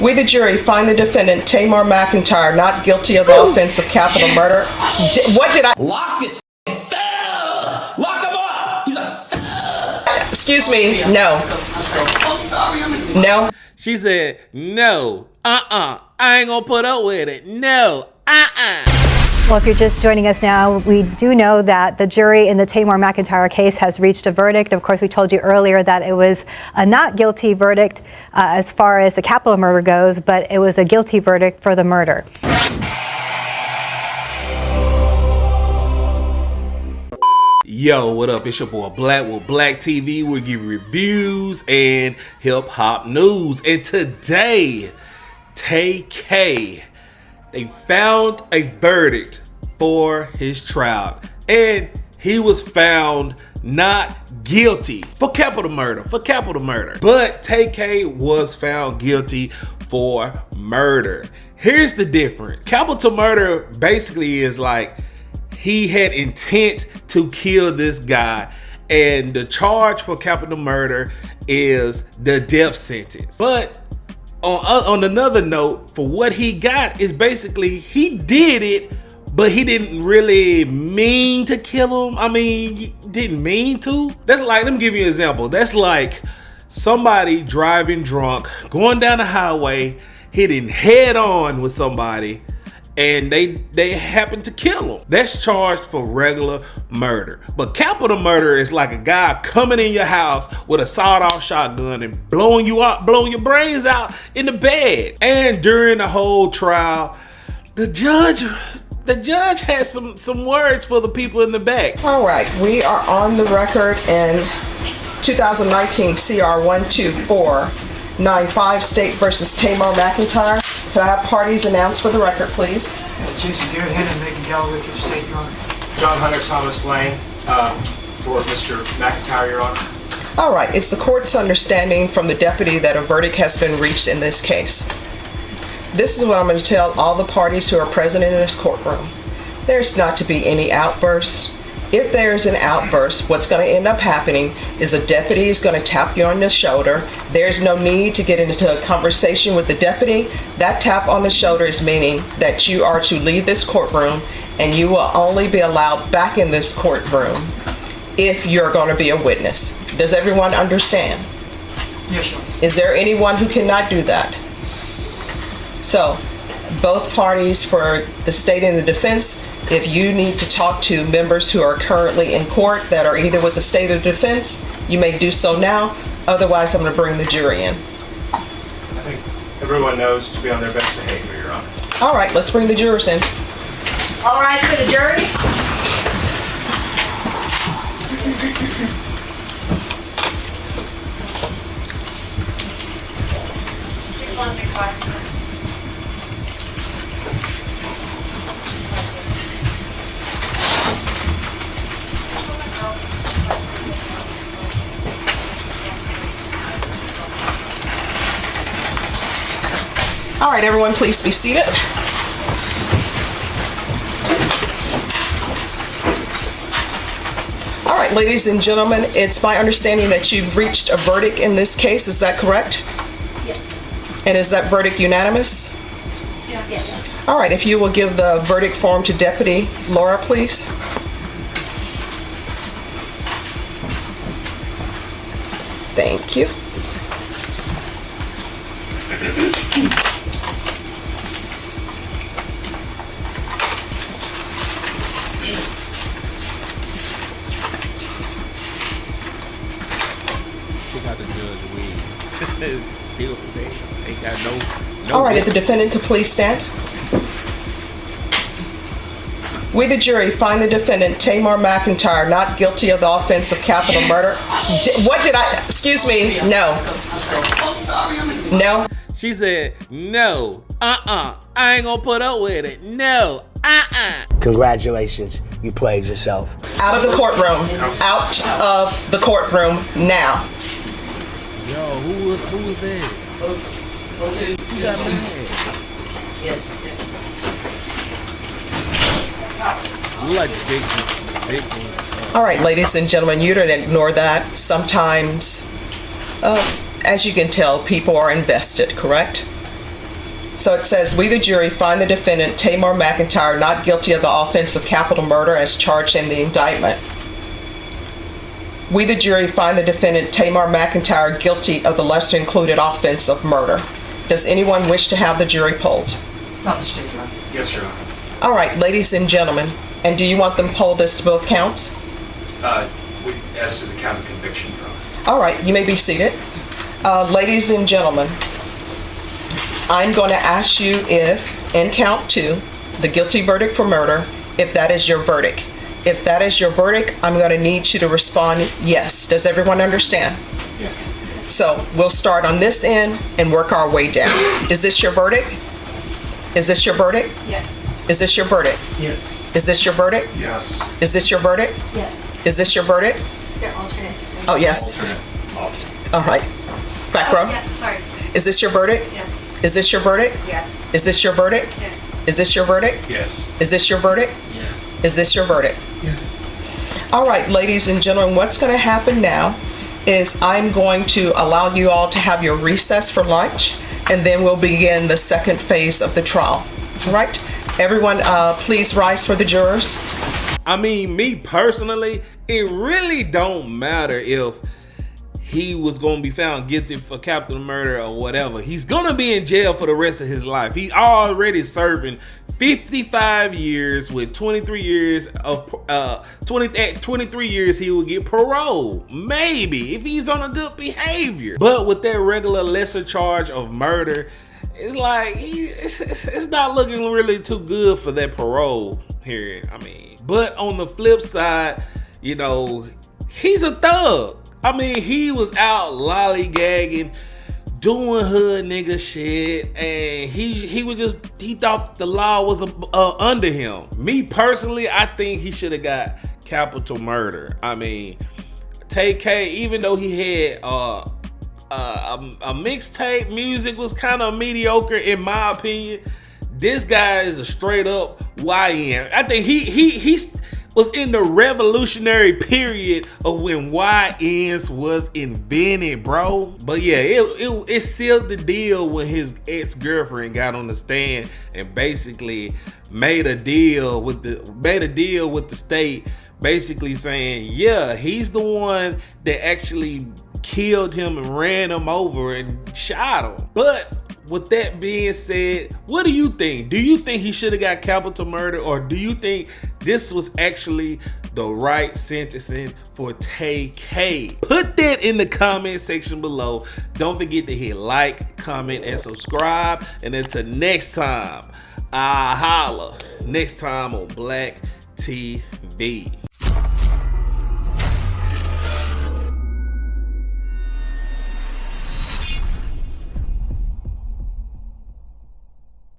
We, the jury, find the defendant, Tamar McIntyre, not guilty of the offense of capital murder. What did I... Lock this fell! Lock him up! He's a... Excuse me, no. No. She said, no, I ain't gonna put up with it. No, Well, if you're just joining us now, we do know that the jury in the Tamar McIntyre case has reached a verdict. Of course, we told you earlier that it was a not guilty verdict as far as the capital murder goes, but it was a guilty verdict for the murder. Yo, what up? It's your boy Black with Black TV. We'll give you reviews and hip hop news. And today, TAY K, they found a verdict for his trial, and he was found not guilty for capital murder. But TAY K was found guilty for murder. Here's the difference. Capital murder basically is like he had intent to kill this guy, and the charge for capital murder is the death sentence. But on another note, for what he got is basically he did it, but he didn't really mean to kill him. I mean, he didn't mean to. That's like, let me give you an example. That's like somebody driving drunk, going down the highway, hitting head on with somebody, and they happen to kill him. That's charged for regular murder. But capital murder is like a guy coming in your house with a sawed-off shotgun and blowing your brains out in the bed. And during the whole trial, the judge had some words for the people in the back. All right, we are on the record in 2019 CR 12495 State versus Tamar McIntyre. Could I have parties announced for the record, please? Jason Garrett and Megan Galloway for the state, Your Honor. John Hunter Thomas Lane for Mr. McIntyre, Your Honor. All right, it's the court's understanding from the deputy that a verdict has been reached in this case. This is what I'm going to tell all the parties who are present in this courtroom. There's not to be any outbursts. If there's an outburst, what's going to end up happening is a deputy is going to tap you on the shoulder. There's no need to get into a conversation with the deputy. That tap on the shoulder is meaning that you are to leave this courtroom, and you will only be allowed back in this courtroom if you're going to be a witness. Does everyone understand? Yes, Your Honor. Is there anyone who cannot do that? So, both parties for the state and the defense, if you need to talk to members who are currently in court that are either with the state or defense, you may do so now. Otherwise, I'm going to bring the jury in. I think everyone knows to be on their best behavior, Your Honor. All right, let's bring the jurors in. All right, for the jury. All right, everyone, please be seated. All right, ladies and gentlemen, it's my understanding that you've reached a verdict in this case. Is that correct? Yes. And is that verdict unanimous? Yes. All right, if you will give the verdict form to Deputy Laura, please. Thank you. All right, if the defendant could please stand. We, the jury, find the defendant, Tamar McIntyre, not guilty of the offense of capital murder. What did I... Excuse me. No. No. She said, no, I ain't gonna put up with it. No, Congratulations, you played yourself. Out of the courtroom. Out of the courtroom now. Yo, who was that? Who got mad? Yes. You like big one. All right, ladies and gentlemen, you don't ignore that. Sometimes, as you can tell, people are invested, correct? So it says, we the jury find the defendant Tamar McIntyre not guilty of the offense of capital murder as charged in the indictment. We the jury find the defendant Tamar McIntyre guilty of the lesser included offense of murder. Does anyone wish to have the jury polled? Not the state, Your Honor. Yes, Your Honor. All right, ladies and gentlemen, and do you want them polled as to both counts? As to the count of conviction, Your Honor. All right, you may be seated. Ladies and gentlemen, I'm going to ask you if, in count 2, the guilty verdict for murder, if that is your verdict. If that is your verdict, I'm going to need you to respond yes. Does everyone understand? Yes. So we'll start on this end and work our way down. Is this your verdict? Is this your verdict? Yes. Is this your verdict? Yes. Is this your verdict? Yes. Is this your verdict? Yes. Is this your verdict? They're alternates. Oh, yes. All right. Back row. Yes, sorry. Is this your verdict? Yes. Is this your verdict? Yes. Is this your verdict? Yes. Is this your verdict? Yes. Is this your verdict? Yes. Is this your verdict? Yes. All right, ladies and gentlemen, what's going to happen now is I'm going to allow you all to have your recess for lunch, and then we'll begin the second phase of the trial. All right? Everyone, please rise for the jurors. I mean, me personally, it really don't matter if he was going to be found guilty for capital murder or whatever. He's going to be in jail for the rest of his life. He's already serving 55 years with 23 years of 23 years he will get parole, maybe, if he's on a good behavior. But with that regular lesser charge of murder, it's like it's not looking really too good for that parole here. I mean, but on the flip side, you know, he's a thug. I mean, he was out lollygagging, doing hood nigga shit, and he thought the law was under him. Me personally, I think he should have got capital murder. I mean, TAY K, even though he had a mixtape, music was kind of mediocre in my opinion. This guy is a straight up YN. I think he was in the revolutionary period of when YNs was invented, bro. But yeah, it sealed the deal when his ex-girlfriend got on the stand and basically made a deal with the state, basically saying, yeah, he's the one that actually killed him and ran him over and shot him. But with that being said, what do you think? Do you think he should have got capital murder, or do you think this was actually the right sentencing for TAY K? Put that in the comment section below. Don't forget to hit like, comment, and subscribe. And until next time, I holla. Next time on Black TV.